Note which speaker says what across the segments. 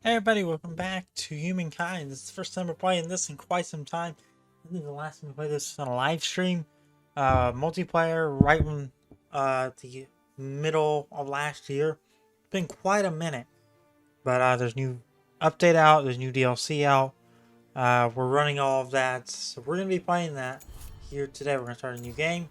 Speaker 1: Hey everybody, welcome back to Humankind. This is the first time we're playing this in quite some time. I think the last time we played this was on a live stream. Multiplayer right when the middle of last year. It's been quite a minute. But there's new update out, there's new DLC out. We're running all of that. So we're going to be playing that here today. We're going to start a new game.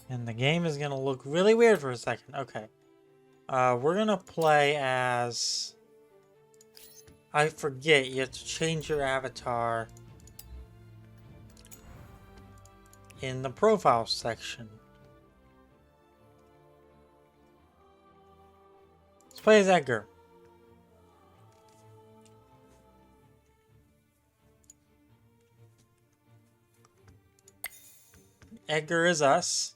Speaker 1: And the game is going to look really weird for a second. Okay. We're going to play as... I forget, you have to change your avatar in the profile section. Let's play as Edgar. Edgar is us.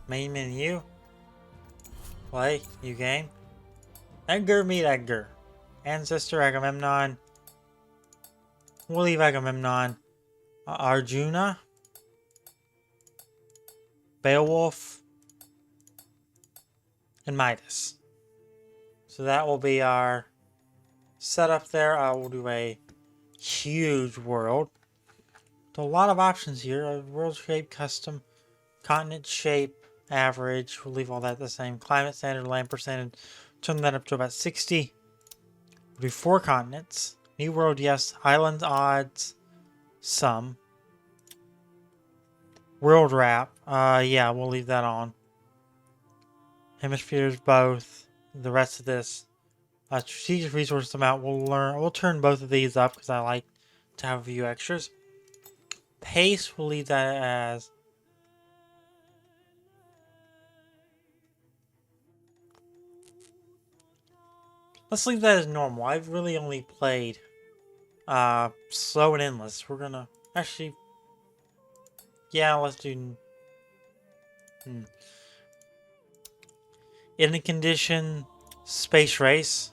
Speaker 1: Main menu. Play. New game. Edgar, meet Edgar. Ancestor, Agamemnon. We'll leave Agamemnon. Arjuna. Beowulf. And Midas. So that will be our setup there. We'll do a huge world. So a lot of options here. World shape, custom, continent shape, average. We'll leave all that the same. Climate standard, land percentage. Turn that up to about 60. We'll do 4 continents. New world, yes. Islands, odds, some. World wrap. Yeah, we'll leave that on. Hemispheres, both. The rest of this. Strategic resource amount. We'll turn both of these up because I like to have a few extras. Pace, we'll leave that as... Let's leave that as normal. I've really only played slow and endless. We're gonna... Actually... Yeah, let's do... In the condition... Space race.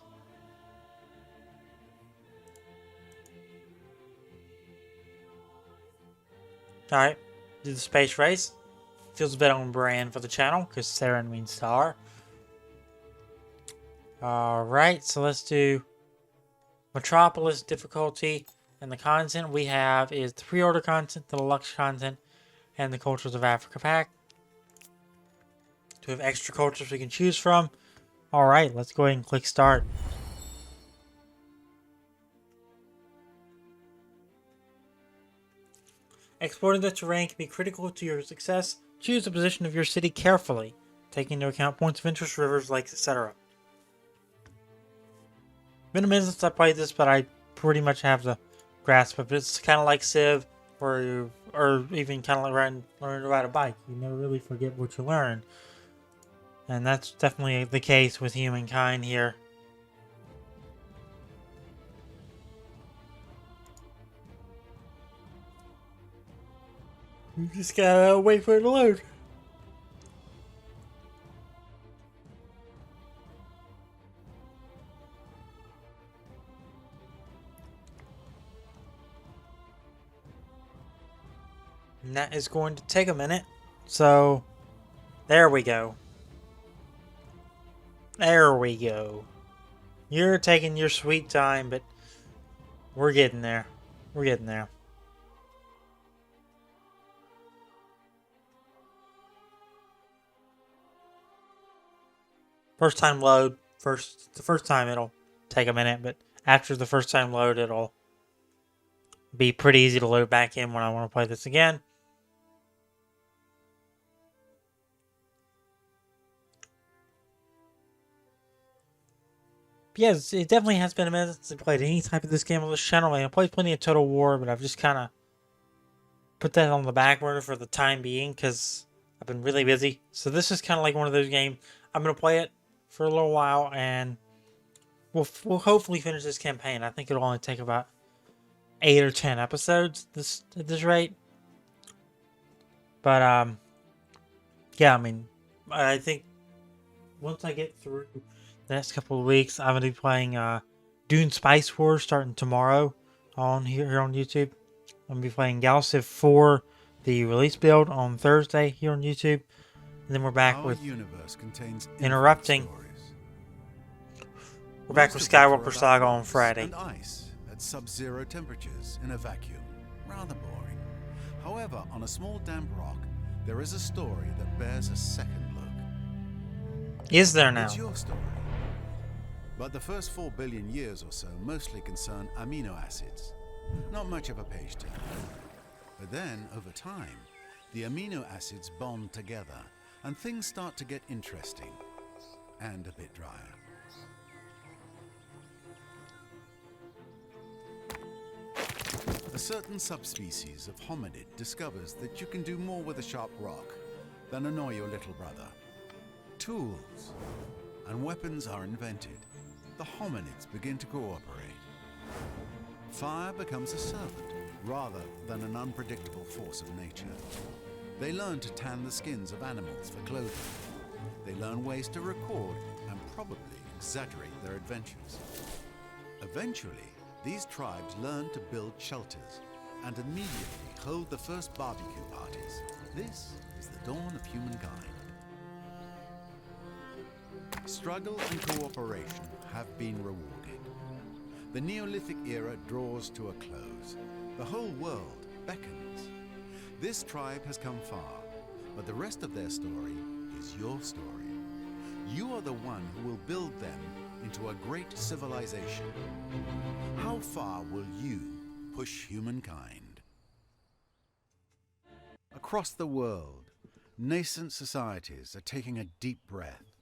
Speaker 1: Alright, do the space race. Feels a bit on brand for the channel, because Seren means star. Alright, so let's do Metropolis difficulty. And the content we have is the pre-order content, the deluxe content, and the Cultures of Africa pack. So we have extra cultures we can choose from. Alright, let's go ahead and click start. Exploring the terrain can be critical to your success. Choose the position of your city carefully, taking into account points of interest, rivers, lakes, etc. Been a minute since I played this, but I pretty much have the grasp of it. It's kind of like Civ, or even kind of like learning to ride a bike. You never really forget what you learn. And that's definitely the case with Humankind here. You just gotta wait for it to load. And that is going to take a minute. So, there we go. There we go. You're taking your sweet time, but we're getting there. We're getting there. First time load, the first time it'll take a minute, but after the first time load, it'll be pretty easy to load back in when I want to play this again. But yes, it definitely has been a minute since I played any type of this game on this channel. I played plenty of Total War, but I've just kind of put that on the back burner for the time being because I've been really busy. So this is kind of like one of those games. I'm going to play it for a little while, and we'll hopefully finish this campaign. I think it'll only take about 8 or 10 episodes at this rate. But yeah, I mean, I think once I get through the next couple of weeks, I'm gonna be playing Dune Spice Wars starting tomorrow on here on YouTube. I'm gonna be playing Galciv 4, the release build, on Thursday here on YouTube. And then we're back
Speaker 2: Our
Speaker 1: with
Speaker 2: universe contains
Speaker 1: interrupting.
Speaker 2: stories.
Speaker 1: We're back with
Speaker 2: Most of them
Speaker 1: Skywalker
Speaker 2: are
Speaker 1: Saga
Speaker 2: about
Speaker 1: on
Speaker 2: rocks
Speaker 1: Friday.
Speaker 2: and ice at sub-zero temperatures in a vacuum. Rather boring. However, on a small damp rock, there is a story that bears a second look.
Speaker 1: Is there now?
Speaker 2: It's your story. But the first 4 billion years or so mostly concern amino acids. Not much of a page turn. But then, over time, the amino acids bond together, and things start to get interesting. And a bit drier. A certain subspecies of hominid discovers that you can do more with a sharp rock than annoy your little brother. Tools and weapons are invented. The hominids begin to cooperate. Fire becomes a servant rather than an unpredictable force of nature. They learn to tan the skins of animals for clothing. They learn ways to record and probably exaggerate their adventures. Eventually, these tribes learn to build shelters and immediately hold the first barbecue parties. This is the dawn of humankind. Struggle and cooperation have been rewarded. The Neolithic era draws to a close. The whole world beckons. This tribe has come far, but the rest of their story is your story. You are the one who will build them into a great civilization. How far will you push humankind? Across the world, nascent societies are taking a deep breath,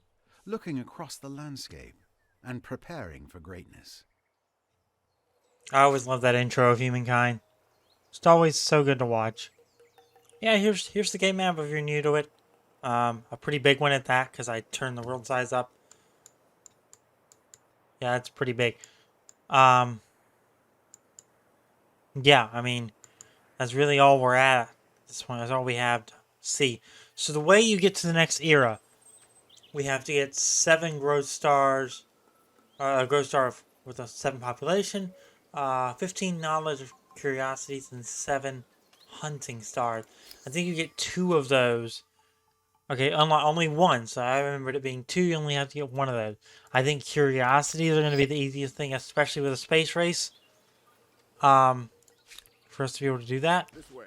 Speaker 2: looking across the landscape and preparing for greatness.
Speaker 1: I always love that intro of Humankind. It's always so good to watch. Yeah, here's the game map if you're new to it. A pretty big one at that, because I turned the world size up. Yeah, it's pretty big. Yeah, I mean, that's really all we're at. This one is all we have to see. So the way you get to the next era, we have to get 7 growth stars, a growth star with a 7 population, 15 knowledge of curiosities, and 7 hunting stars. I think you get 2 of those. Okay, only 1, so I remembered it being 2, you only have to get 1 of those. I think curiosities are going to be the easiest thing, especially with a space race. For us to be able to do that.
Speaker 3: This way.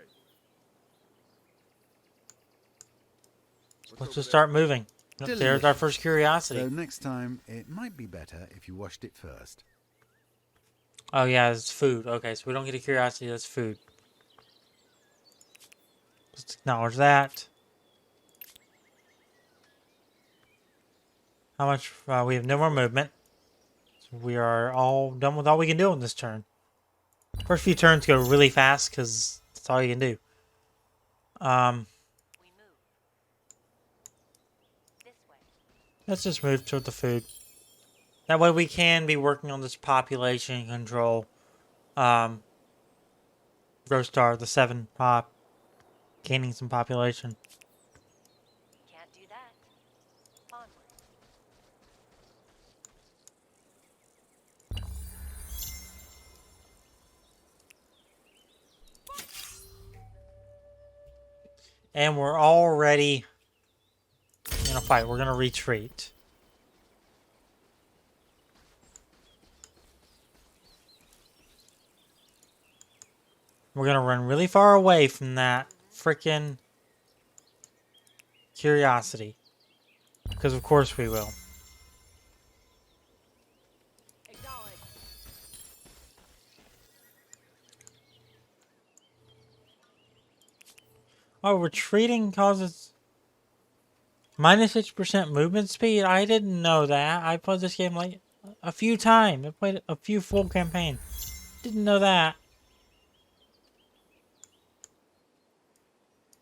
Speaker 1: Let's just start moving. Yep, there's our first curiosity.
Speaker 2: So next time, it might be better if you washed it first.
Speaker 1: Oh yeah, it's food. Okay, so we don't get a curiosity, that's food. Let's acknowledge that. How much? We have no more movement. So we are all done with all we can do on this turn. First few turns go really fast because that's all you can do. Let's just move toward the food. That way we can be working on this population control. Growth star, the 7 pop. Gaining some population.
Speaker 4: Can't do that. Onward.
Speaker 1: And we're already in a fight. We're going to retreat. We're going to run really far away from that freaking curiosity. Because of course we will.
Speaker 4: Acknowledge.
Speaker 1: Oh, retreating causes minus 6% movement speed? I didn't know that. I played this game like a few times. I played a few full campaigns. Didn't know that.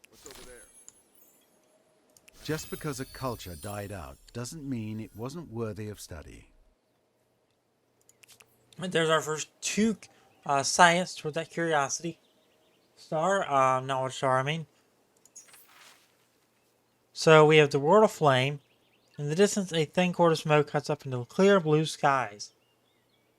Speaker 3: What's over there?
Speaker 2: Just because a culture died out doesn't mean it wasn't worthy of study.
Speaker 1: And there's our first 2 science toward that curiosity star. Knowledge star, I mean. So we have the world of flame. In the distance, a thin cord of smoke cuts up into clear blue skies.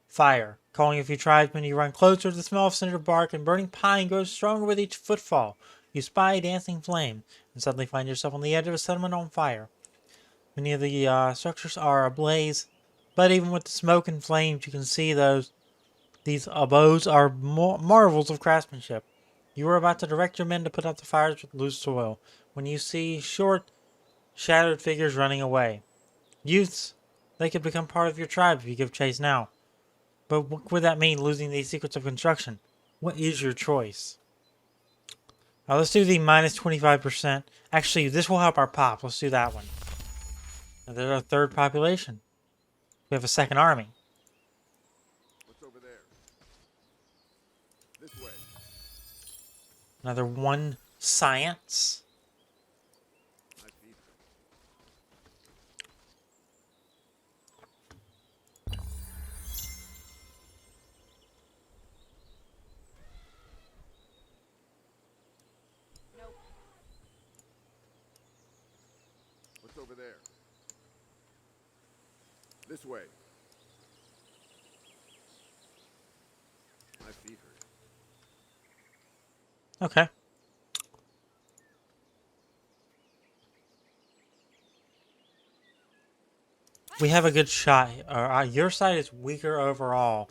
Speaker 1: Fire. Calling a few tribesmen, you run closer. The smell of cinder bark and burning pine grows stronger with each footfall. You spy a dancing flame and suddenly find yourself on the edge of a settlement on fire. Many of the structures are ablaze, but even with the smoke and flames, you can see these abodes are marvels of craftsmanship. You are about to direct your men to put out the fires with loose soil when you see short, shadowed figures running away. Youths, they could become part of your tribe if you give chase now. But what would that mean, losing these secrets of construction? What is your choice? Now let's do the minus 25%. Actually, this will help our pop. Let's do that one. Now, there's our third population. We have a second army.
Speaker 2: What's over there? This way.
Speaker 1: Another one science.
Speaker 2: I feed her.
Speaker 4: Nope.
Speaker 2: What's over there? This way. I feed her.
Speaker 1: Okay. We have a good shot. Your side is weaker overall.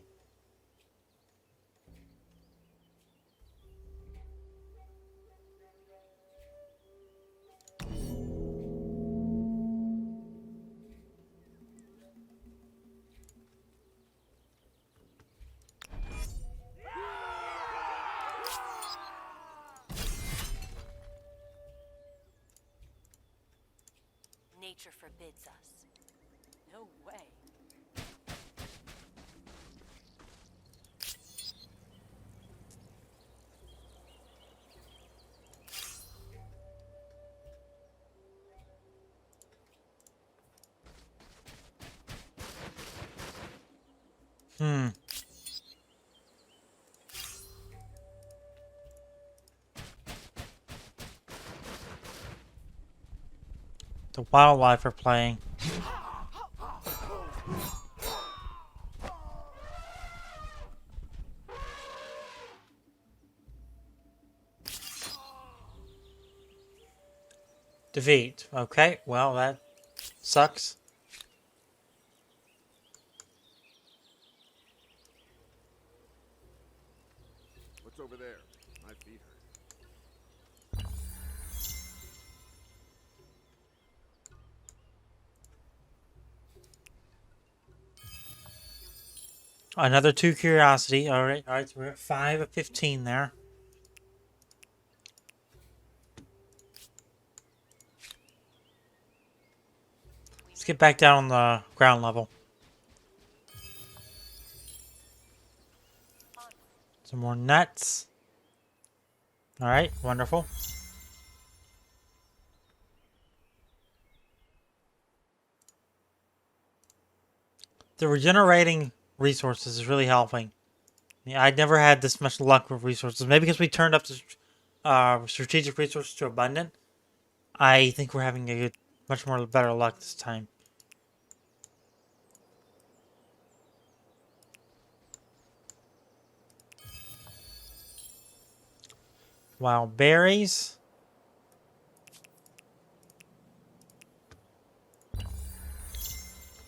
Speaker 4: Nature forbids us. No way.
Speaker 1: The wildlife are playing. Defeat. Okay, well, that sucks.
Speaker 2: What's over there? I feed her.
Speaker 1: Another 2 curiosity. Alright, so we're at 5 of 15 there. Let's get back down on the ground level. Some more nuts. Alright, wonderful. The regenerating resources is really helping. Yeah, I'd never had this much luck with resources. Maybe because we turned up the strategic resources to abundant. I think we're having a much more better luck this time. Wild berries.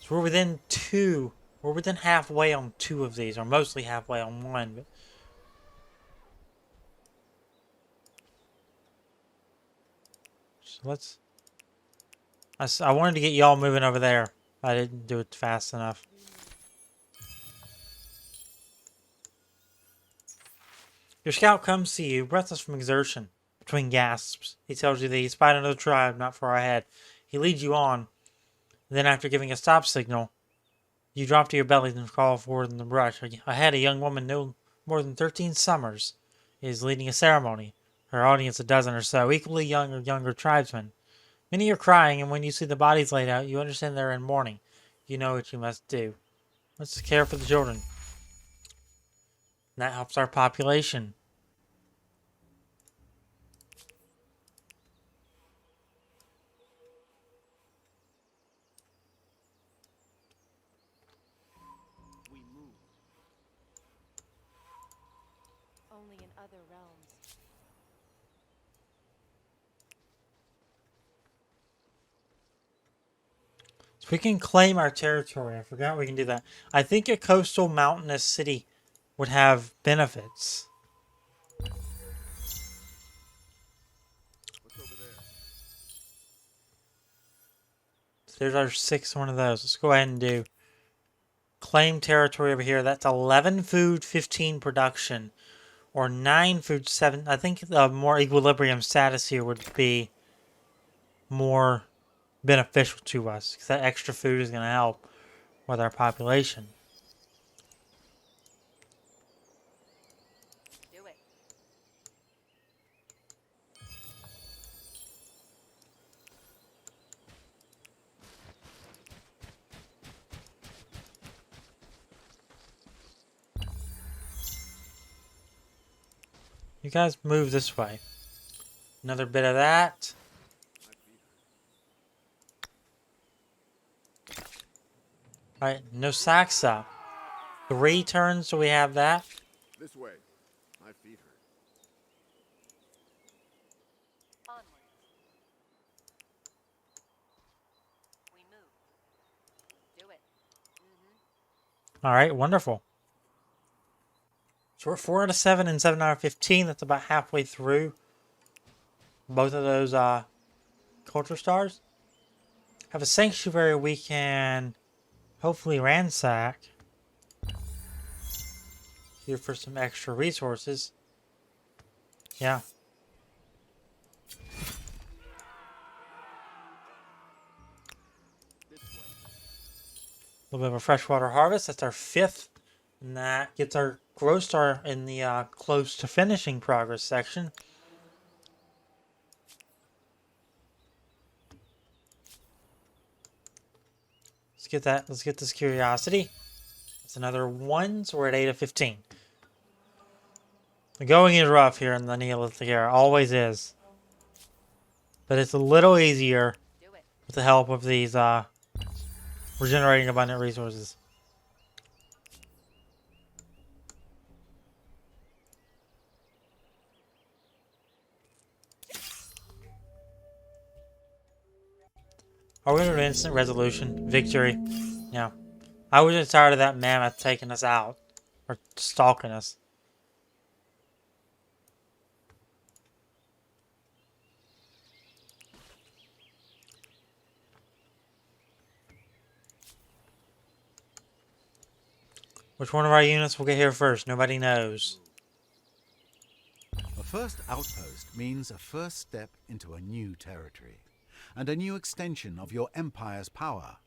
Speaker 1: So we're within 2. We're within halfway on 2 of these, or mostly halfway on 1. But so I wanted to get y'all moving over there. I didn't do it fast enough. Your scout comes to you, breathless from exertion. Between gasps, he tells you that he spied another tribe not far ahead. He leads you on. Then, after giving a stop signal, you drop to your bellies and crawl forward in the brush. Ahead, a young woman no more than 13 summers is leading a ceremony. Her audience, a dozen or so, equally young or younger tribesmen. Many are crying, and when you see the bodies laid out, you understand they're in mourning. You know what you must do. Let's care for the children. That helps our population.
Speaker 2: We move.
Speaker 4: Only in other realms.
Speaker 1: So we can claim our territory. I forgot we can do that. I think a coastal mountainous city would have benefits.
Speaker 2: What's over there?
Speaker 1: So there's our sixth one of those. Let's go ahead and do claim territory over here. That's 11 food, 15 production. Or 9 food, 7. I think the more equilibrium status here would be more beneficial to us. Because that extra food is going to help with our population.
Speaker 4: Do it.
Speaker 1: You guys move this way. Another bit of that. Alright, no Saxa. 3 turns, so we have that.
Speaker 2: This way. I feed her.
Speaker 4: Onwards. We move. Do it.
Speaker 1: Alright, wonderful. So we're 4 out of 7 and 7 out of 15. That's about halfway through both of those culture stars. Have a sanctuary we can hopefully ransack here for some extra resources. Yeah. A little bit of a freshwater harvest. That's our 5th. And that gets our growth star in the close to finishing progress section. Let's get that. Let's get this curiosity. It's another 1, so we're at 8 of 15. The going is rough here in the Neolithic era. Always is. But it's a little easier
Speaker 4: Do it.
Speaker 1: with the help of these regenerating abundant resources. Are we going to do instant resolution? Victory? Yeah. I was just tired of that mammoth taking us out. Or stalking us. Which one of our units will get here first? Nobody knows.
Speaker 2: A first outpost means a first step into a new territory, and a new extension of your empire's power,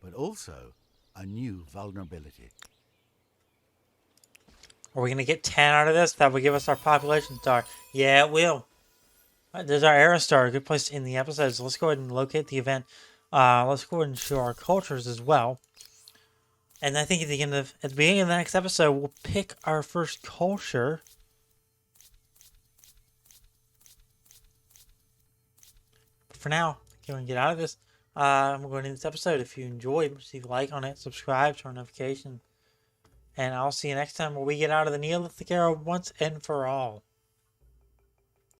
Speaker 2: but also a new vulnerability.
Speaker 1: Are we going to get 10 out of this? That will give us our population star. Yeah, it will. Alright, there's our era star. A good place to end the episode. So let's go ahead and locate the event. Let's go ahead and show our cultures as well. And I think at the beginning of the next episode, we'll pick our first culture. But for now, go and get out of this. I'm going to end this episode. If you enjoyed, leave a like on it, subscribe, turn on notifications. And I'll see you next time where we get out of the Neolithic era once and for all.